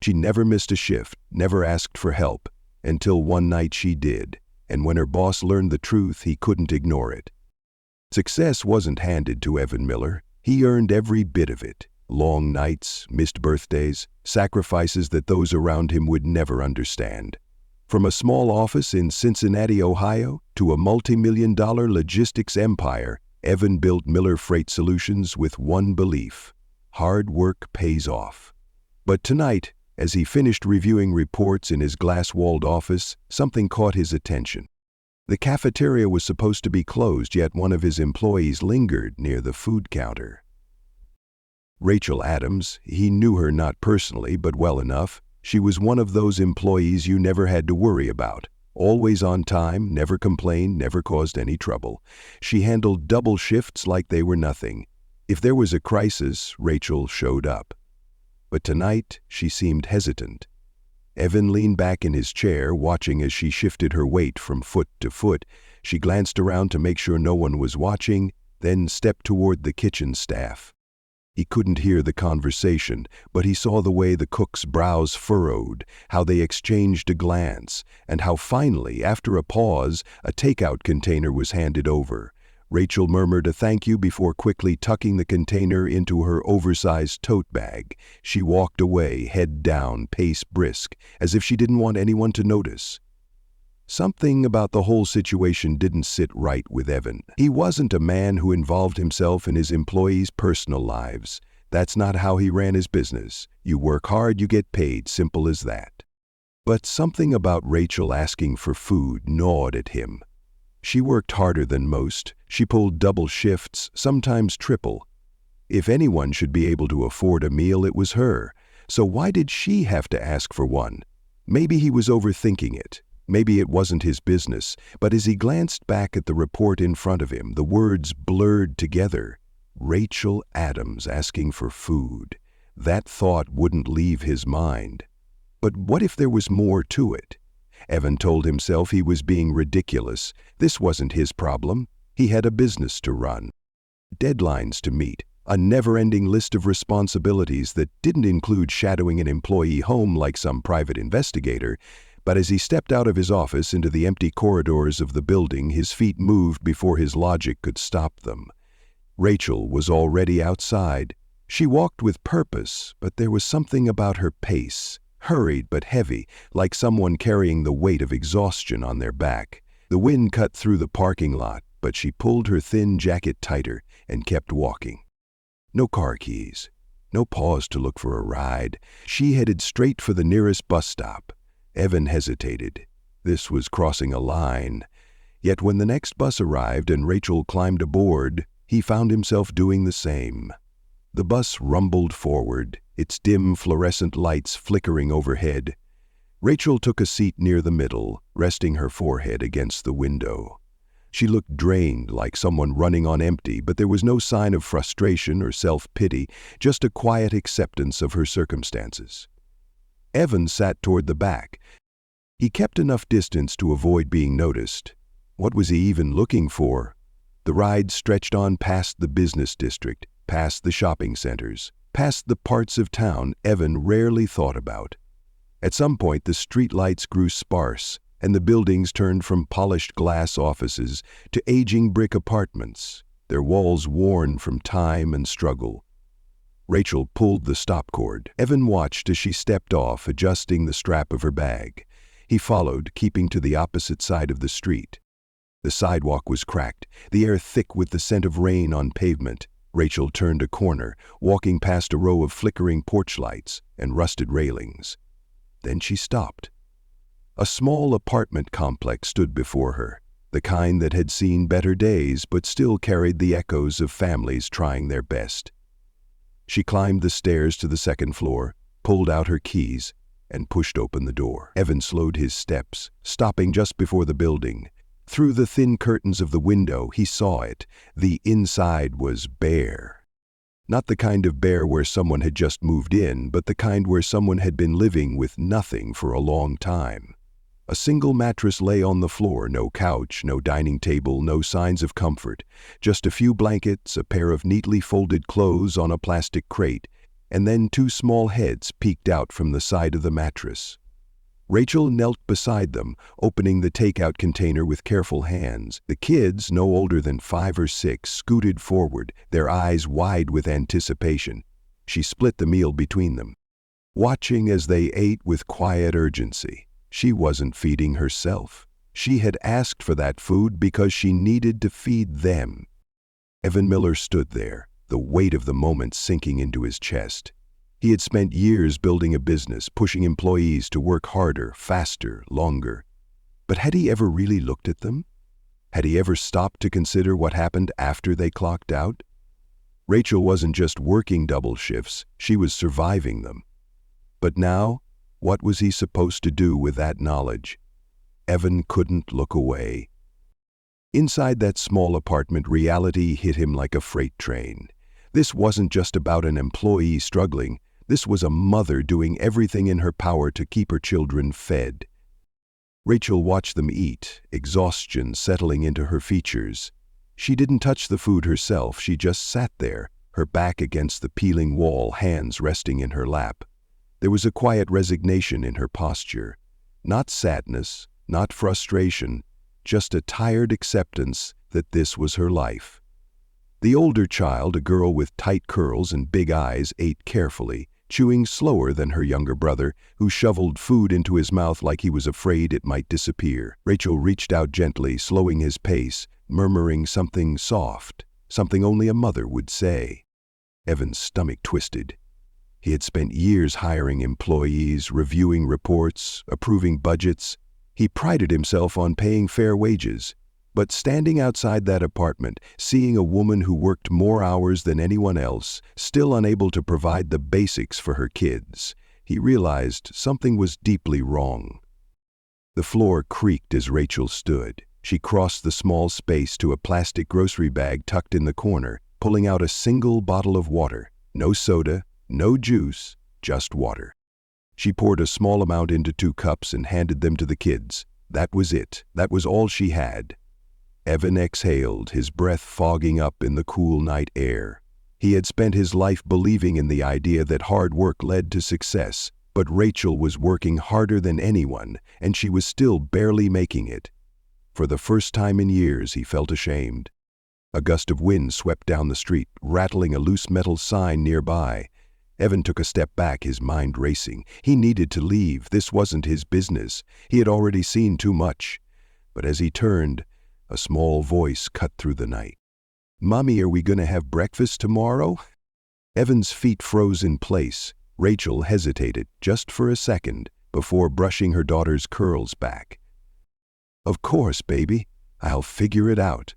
She never missed a shift, never asked for help, until one night she did, and when her boss learned the truth, he couldn't ignore it. Success wasn't handed to Evan Miller. He earned every bit of it. Long nights, missed birthdays, sacrifices that those around him would never understand. From a small office in Cincinnati, Ohio, to a multi-million-dollar logistics empire, Evan built Miller Freight Solutions with one belief: hard work pays off. But tonight, as he finished reviewing reports in his glass-walled office, something caught his attention. The cafeteria was supposed to be closed, yet one of his employees lingered near the food counter. Rachel Adams, he knew her not personally, but well enough. She was one of those employees you never had to worry about. Always on time, never complained, never caused any trouble. She handled double shifts like they were nothing. If there was a crisis, Rachel showed up. But tonight, she seemed hesitant. Evan leaned back in his chair, watching as she shifted her weight from foot to foot. She glanced around to make sure no one was watching, then stepped toward the kitchen staff. He couldn't hear the conversation, but he saw the way the cooks' brows furrowed, how they exchanged a glance, and how finally, after a pause, a takeout container was handed over. Rachel murmured a thank you before quickly tucking the container into her oversized tote bag. She walked away, head down, pace brisk, as if she didn't want anyone to notice. Something about the whole situation didn't sit right with Evan. He wasn't a man who involved himself in his employees' personal lives. That's not how he ran his business. You work hard, you get paid, simple as that. But something about Rachel asking for food gnawed at him. She worked harder than most. She pulled double shifts, sometimes triple. If anyone should be able to afford a meal, it was her. So why did she have to ask for one? Maybe he was overthinking it. Maybe it wasn't his business. But as he glanced back at the report in front of him, the words blurred together. Rachel Adams asking for food. That thought wouldn't leave his mind. But what if there was more to it? Evan told himself he was being ridiculous. This wasn't his problem. He had a business to run, deadlines to meet, a never-ending list of responsibilities that didn't include shadowing an employee home like some private investigator. But as he stepped out of his office into the empty corridors of the building, his feet moved before his logic could stop them. Rachel was already outside. She walked with purpose, but there was something about her pace. Hurried but heavy, like someone carrying the weight of exhaustion on their back. The wind cut through the parking lot, but she pulled her thin jacket tighter and kept walking. No car keys, no pause to look for a ride. She headed straight for the nearest bus stop. Evan hesitated. This was crossing a line. Yet when the next bus arrived and Rachel climbed aboard, he found himself doing the same. The bus rumbled forward, its dim fluorescent lights flickering overhead. Rachel took a seat near the middle, resting her forehead against the window. She looked drained, like someone running on empty, but there was no sign of frustration or self-pity, just a quiet acceptance of her circumstances. Evan sat toward the back. He kept enough distance to avoid being noticed. What was he even looking for? The ride stretched on past the business district, past the shopping centers, past the parts of town Evan rarely thought about. At some point, the streetlights grew sparse, and the buildings turned from polished glass offices to aging brick apartments, their walls worn from time and struggle. Rachel pulled the stop cord. Evan watched as she stepped off, adjusting the strap of her bag. He followed, keeping to the opposite side of the street. The sidewalk was cracked, the air thick with the scent of rain on pavement. Rachel turned a corner, walking past a row of flickering porch lights and rusted railings. Then she stopped. A small apartment complex stood before her, the kind that had seen better days but still carried the echoes of families trying their best. She climbed the stairs to the second floor, pulled out her keys, and pushed open the door. Evan slowed his steps, stopping just before the building. Through the thin curtains of the window, he saw it. The inside was bare. Not the kind of bare where someone had just moved in, but the kind where someone had been living with nothing for a long time. A single mattress lay on the floor, no couch, no dining table, no signs of comfort. Just a few blankets, a pair of neatly folded clothes on a plastic crate. and then two small heads peeked out from the side of the mattress. Rachel knelt beside them, opening the takeout container with careful hands. The kids, no older than 5 or 6, scooted forward, their eyes wide with anticipation. She split the meal between them, watching as they ate with quiet urgency. She wasn't feeding herself. She had asked for that food because she needed to feed them. Evan Miller stood there, the weight of the moment sinking into his chest. He had spent years building a business, pushing employees to work harder, faster, longer. But had he ever really looked at them? Had he ever stopped to consider what happened after they clocked out? Rachel wasn't just working double shifts, she was surviving them. But now, what was he supposed to do with that knowledge? Evan couldn't look away. Inside that small apartment, reality hit him like a freight train. This wasn't just about an employee struggling. This was a mother doing everything in her power to keep her children fed. Rachel watched them eat, exhaustion settling into her features. She didn't touch the food herself, she just sat there, her back against the peeling wall, hands resting in her lap. There was a quiet resignation in her posture. Not sadness, not frustration, just a tired acceptance that this was her life. The older child, a girl with tight curls and big eyes, ate carefully, chewing slower than her younger brother, who shoveled food into his mouth like he was afraid it might disappear. Rachel reached out gently, slowing his pace, murmuring something soft, something only a mother would say. Evan's stomach twisted. He had spent years hiring employees, reviewing reports, approving budgets. He prided himself on paying fair wages. But standing outside that apartment, seeing a woman who worked more hours than anyone else, still unable to provide the basics for her kids, he realized something was deeply wrong. The floor creaked as Rachel stood. She crossed the small space to a plastic grocery bag tucked in the corner, pulling out a single bottle of water. No soda, no juice, just water. She poured a small amount into 2 cups and handed them to the kids. That was it. That was all she had. Evan exhaled, his breath fogging up in the cool night air. He had spent his life believing in the idea that hard work led to success, but Rachel was working harder than anyone, and she was still barely making it. For the first time in years, he felt ashamed. A gust of wind swept down the street, rattling a loose metal sign nearby. Evan took a step back, his mind racing. He needed to leave. This wasn't his business. He had already seen too much. But as he turned, a small voice cut through the night. "Mommy, are we going to have breakfast tomorrow?" Evan's feet froze in place. Rachel hesitated, just for a second, before brushing her daughter's curls back. "Of course, baby. I'll figure it out."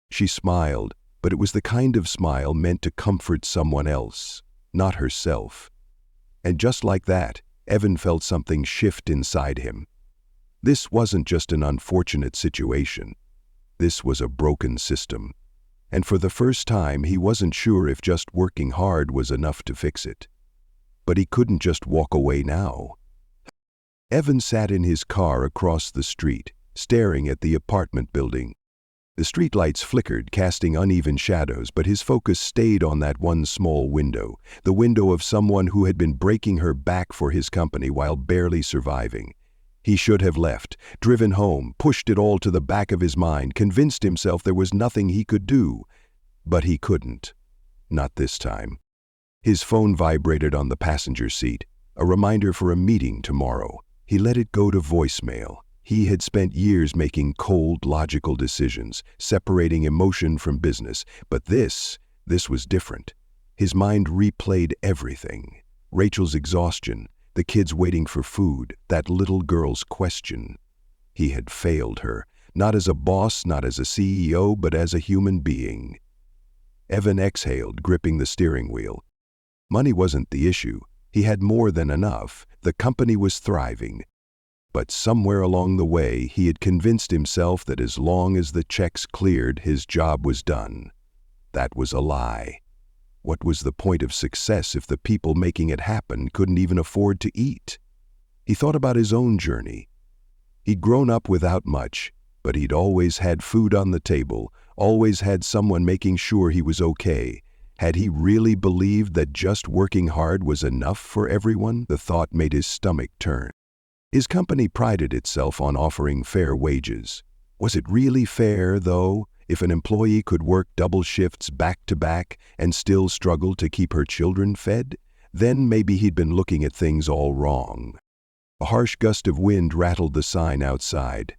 She smiled, but it was the kind of smile meant to comfort someone else, not herself. And just like that, Evan felt something shift inside him. This wasn't just an unfortunate situation. This was a broken system. And for the first time, he wasn't sure if just working hard was enough to fix it. But he couldn't just walk away now. Evan sat in his car across the street, staring at the apartment building. The streetlights flickered, casting uneven shadows, but his focus stayed on that one small window, the window of someone who had been breaking her back for his company while barely surviving. He should have left, driven home, pushed it all to the back of his mind, convinced himself there was nothing he could do. But he couldn't. Not this time. His phone vibrated on the passenger seat, a reminder for a meeting tomorrow. He let it go to voicemail. He had spent years making cold, logical decisions, separating emotion from business. But this was different. His mind replayed everything. Rachel's exhaustion, the kids waiting for food, that little girl's question. He had failed her, not as a boss, not as a CEO, but as a human being. Evan exhaled, gripping the steering wheel. Money wasn't the issue. He had more than enough. The company was thriving. But somewhere along the way, he had convinced himself that as long as the checks cleared, his job was done. That was a lie. What was the point of success if the people making it happen couldn't even afford to eat? He thought about his own journey. He'd grown up without much, but he'd always had food on the table, always had someone making sure he was okay. Had he really believed that just working hard was enough for everyone? The thought made his stomach turn. His company prided itself on offering fair wages. Was it really fair, though, if an employee could work double shifts back to back and still struggle to keep her children fed? Then maybe he'd been looking at things all wrong. A harsh gust of wind rattled the sign outside.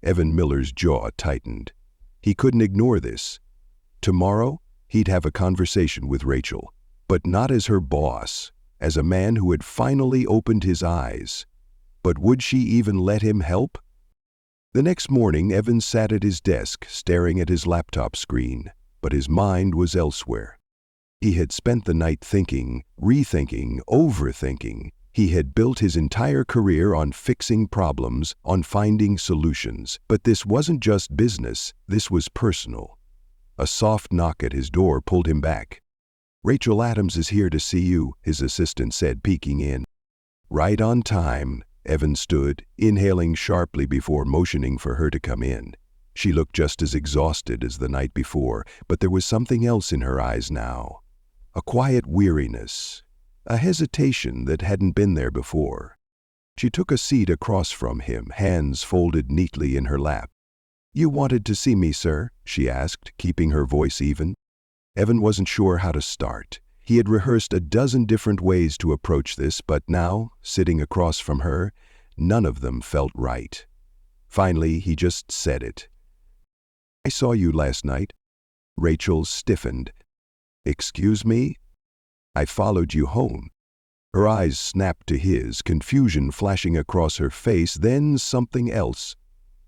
Evan Miller's jaw tightened. He couldn't ignore this. Tomorrow, he'd have a conversation with Rachel, but not as her boss, as a man who had finally opened his eyes. But would she even let him help? The next morning, Evan sat at his desk, staring at his laptop screen, but his mind was elsewhere. He had spent the night thinking, rethinking, overthinking. He had built his entire career on fixing problems, on finding solutions. But this wasn't just business, this was personal. A soft knock at his door pulled him back. "Rachel Adams is here to see you," his assistant said, peeking in. Right on time, Evan stood, inhaling sharply before motioning for her to come in. She looked just as exhausted as the night before, but there was something else in her eyes now. A quiet weariness, a hesitation that hadn't been there before. She took a seat across from him, hands folded neatly in her lap. "You wanted to see me, sir?" she asked, keeping her voice even. Evan wasn't sure how to start. He had rehearsed a dozen different ways to approach this, but now, sitting across from her, none of them felt right. Finally, he just said it. "I saw you last night." Rachel stiffened. "Excuse me?" "I followed you home." Her eyes snapped to his, confusion flashing across her face, then something else.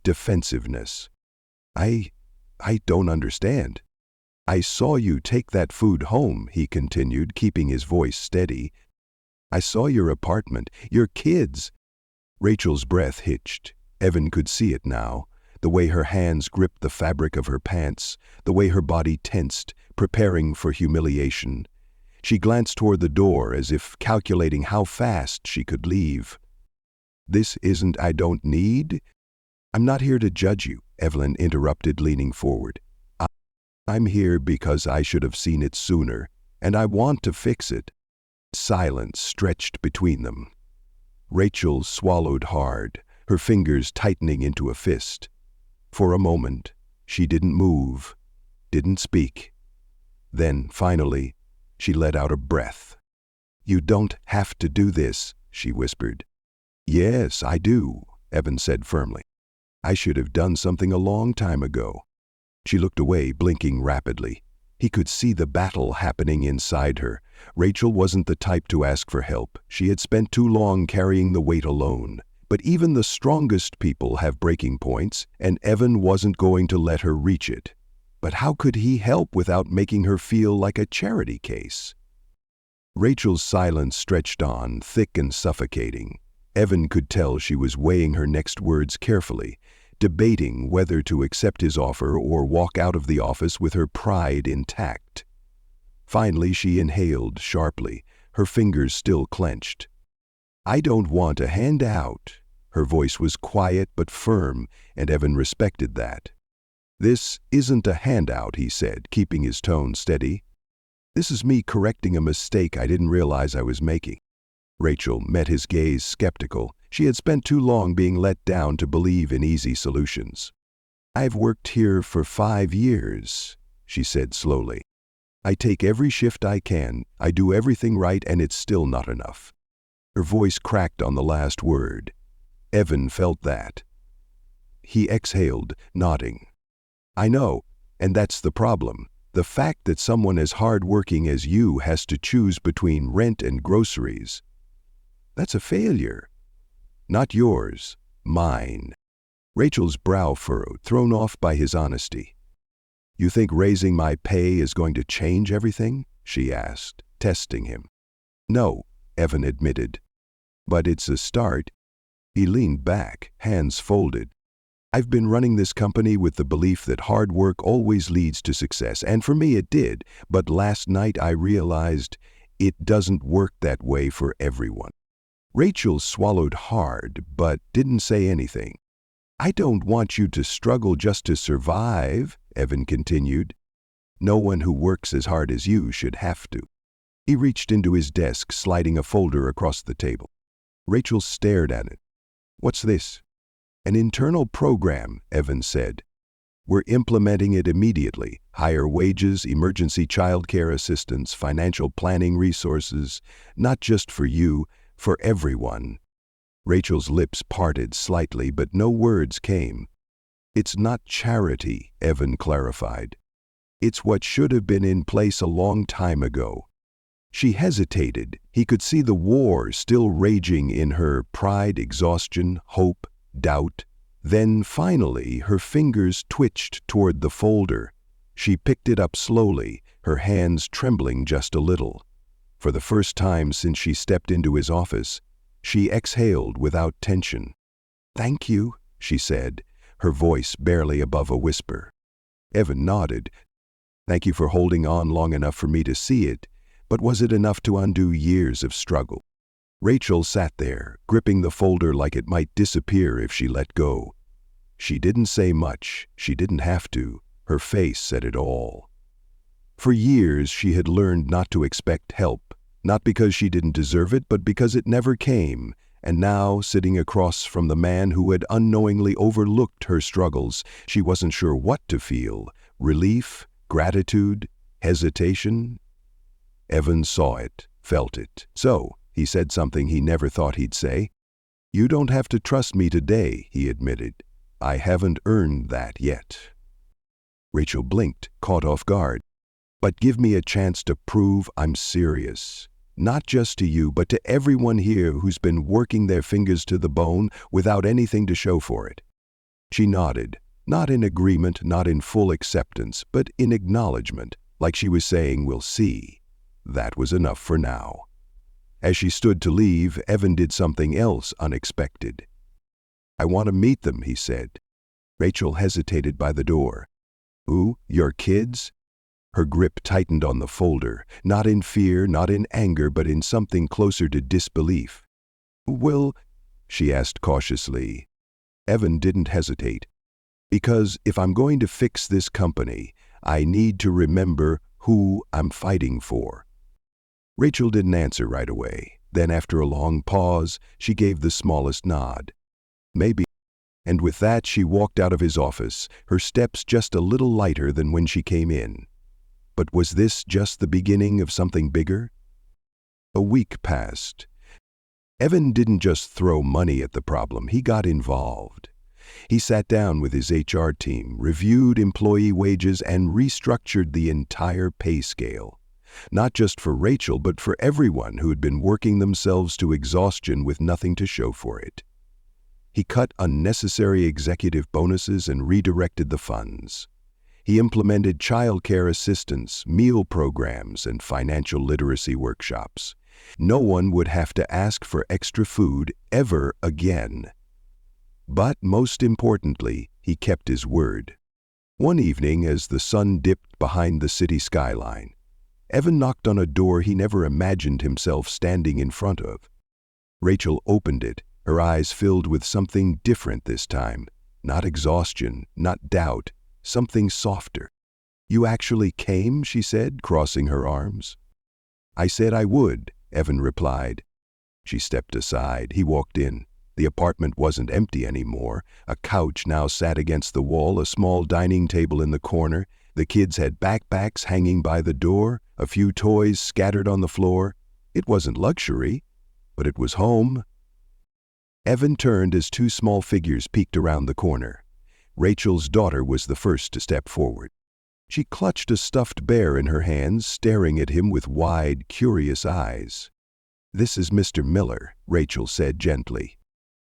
Defensiveness. I don't understand." "I saw you take that food home," he continued, keeping his voice steady. "I saw your apartment, your kids." Rachel's breath hitched. Evan could see it now, the way her hands gripped the fabric of her pants, the way her body tensed, preparing for humiliation. She glanced toward the door as if calculating how fast she could leave. "This isn't I don't need." "I'm not here to judge you," Evelyn interrupted, leaning forward. "I'm here because I should have seen it sooner, and I want to fix it." Silence stretched between them. Rachel swallowed hard, her fingers tightening into a fist. For a moment, she didn't move, didn't speak. Then, finally, she let out a breath. "You don't have to do this," she whispered. "Yes, I do," Evan said firmly. "I should have done something a long time ago." She looked away, blinking rapidly. He could see the battle happening inside her. Rachel wasn't the type to ask for help. She had spent too long carrying the weight alone. But even the strongest people have breaking points, and Evan wasn't going to let her reach it. But how could he help without making her feel like a charity case? Rachel's silence stretched on, thick and suffocating. Evan could tell she was weighing her next words carefully, debating whether to accept his offer or walk out of the office with her pride intact. Finally, she inhaled sharply, her fingers still clenched. "I don't want a handout." Her voice was quiet but firm, and Evan respected that. "This isn't a handout," he said, keeping his tone steady. "This is me correcting a mistake I didn't realize I was making." Rachel met his gaze skeptical. She had spent too long being let down to believe in easy solutions. "I've worked here for 5 years," she said slowly. "I take every shift I can, I do everything right, and it's still not enough." Her voice cracked on the last word. Evan felt that. He exhaled, nodding. "I know, and that's the problem. The fact that someone as hard-working as you has to choose between rent and groceries. That's a failure. Not yours, mine." Rachel's brow furrowed, thrown off by his honesty. "You think raising my pay is going to change everything?" she asked, testing him. "No," Evan admitted. "But it's a start." He leaned back, hands folded. "I've been running this company with the belief that hard work always leads to success, and for me it did, but last night I realized it doesn't work that way for everyone." Rachel swallowed hard, but didn't say anything. "I don't want you to struggle just to survive," Evan continued. No one who works as hard as you should have to." He reached into his desk, sliding a folder across the table. Rachel stared at it. "What's this?" "An internal program," Evan said. "We're implementing it immediately. Higher wages, emergency childcare assistance, financial planning resources, not just for you, for everyone." Rachel's lips parted slightly, but no words came. "It's not charity," Evan clarified. "It's what should have been in place a long time ago." She hesitated. He could see the war still raging in her: pride, exhaustion, hope, doubt. Then, finally, her fingers twitched toward the folder. She picked it up slowly, her hands trembling just a little. For the first time since she stepped into his office, she exhaled without tension. "Thank you," she said, her voice barely above a whisper. Evan nodded. "Thank you for holding on long enough for me to see it. But was it enough to undo years of struggle?" Rachel sat there, gripping the folder like it might disappear if she let go. She didn't say much. She didn't have to. Her face said it all. For years she had learned not to expect help, not because she didn't deserve it, but because it never came. And now, sitting across from the man who had unknowingly overlooked her struggles, she wasn't sure what to feel: relief, gratitude, hesitation. Evan saw it, felt it. "So," he said something he never thought he'd say. "You don't have to trust me today," he admitted. "I haven't earned that yet." Rachel blinked, caught off guard. "But give me a chance to prove I'm serious. Not just to you, but to everyone here who's been working their fingers to the bone without anything to show for it." She nodded, not in agreement, not in full acceptance, but in acknowledgement, like she was saying, "We'll see." That was enough for now. As she stood to leave, Evan did something else unexpected. "I want to meet them," he said. Rachel hesitated by the door. "Who? Your kids?" Her grip tightened on the folder, not in fear, not in anger, but in something closer to disbelief. "Well," she asked cautiously. Evan didn't hesitate. "Because if I'm going to fix this company, I need to remember who I'm fighting for." Rachel didn't answer right away. Then, after a long pause, she gave the smallest nod. "Maybe." And with that, she walked out of his office, her steps just a little lighter than when she came in. But was this just the beginning of something bigger? A week passed. Evan didn't just throw money at the problem, he got involved. He sat down with his HR team, reviewed employee wages, and restructured the entire pay scale. Not just for Rachel, but for everyone who had been working themselves to exhaustion with nothing to show for it. He cut unnecessary executive bonuses and redirected the funds. He implemented childcare assistance, meal programs, and financial literacy workshops. No one would have to ask for extra food ever again. But most importantly, he kept his word. One evening, as the sun dipped behind the city skyline, Evan knocked on a door he never imagined himself standing in front of. Rachel opened it, her eyes filled with something different this time. Not exhaustion, not doubt, something softer. "You actually came?" she said, crossing her arms. "I said I would," Evan replied. She stepped aside. He walked in. The apartment wasn't empty anymore. A couch now sat against the wall, a small dining table in the corner. The kids had backpacks hanging by the door, a few toys scattered on the floor. It wasn't luxury, but it was home. Evan turned as two small figures peeked around the corner. Rachel's daughter was the first to step forward. She clutched a stuffed bear in her hands, staring at him with wide, curious eyes. "This is Mr. Miller," Rachel said gently.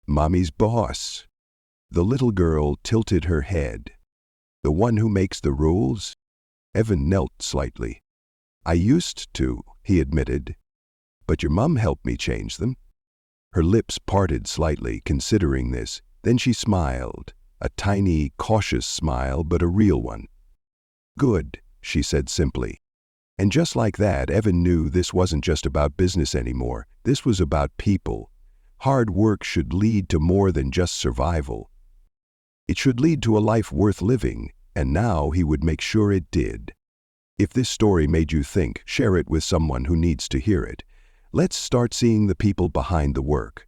"Mommy's boss." The little girl tilted her head. "The one who makes the rules?" Evan knelt slightly. "I used to," he admitted. "But your mom helped me change them." Her lips parted slightly, considering this. Then she smiled, a tiny, cautious smile, but a real one. "Good," she said simply. And just like that, Evan knew this wasn't just about business anymore. This was about people. Hard work should lead to more than just survival. It should lead to a life worth living, and now he would make sure it did. If this story made you think, share it with someone who needs to hear it. Let's start seeing the people behind the work.